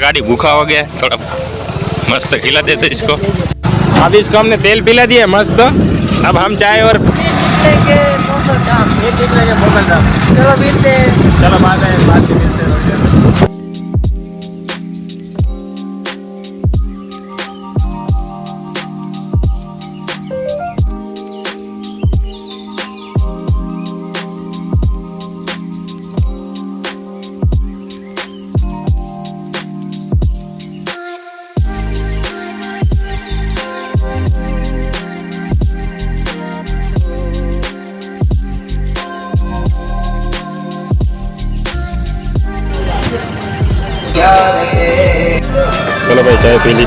गाड़ी भूखा हो गया है, थोड़ा मस्त खिला देते इसको। अब इसको हमने तेल पिला दिया मस्त। अब हम चाय और चलो बाद में चलो भाई चाय पी ली।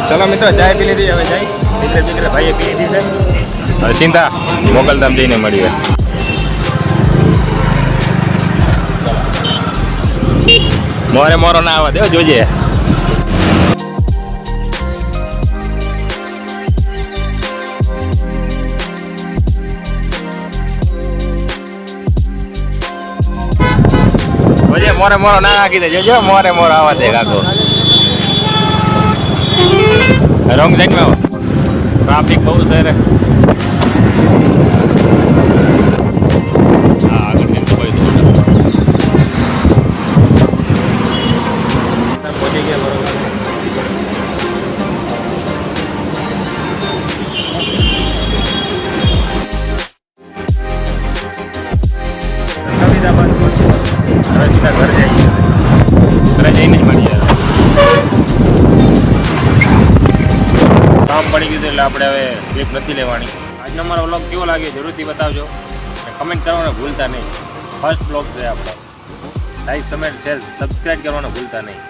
चलो मित्रों चाय पी लीધી હવે ચાય દીકરા ભાઈએ પી લીધી છે। હવે ચિંતા મોકલધામ જઈને મળીએ। મોરે મોરો ના આવવા દે જોજે। मोरे मोरो ना आकी दे जो मोरे मोरो आवा दे काको रंग देख में ट्रैफिक बहुत है रे। हां आगे दिन तो कोई दूर सब पहुंच गया बरोबर। कविता बात હવે સીધા ઘર જઈએ। ઘરે જઈને મળીએ। કામ પડી ગયું એટલે આપણે હવે ક્લિપ નથી લેવાની। આજનો અમારો વ્લોગ કેવો લાગ્યો જરૂરથી બતાવજો અને કમેન્ટ કરવાનું ભૂલતા નહીં। ફર્સ્ટ વ્લોગ છે આપણો। લાઈક કમેન્ટ શેર સબસ્ક્રાઈબ કરવાનું ભૂલતા નહીં।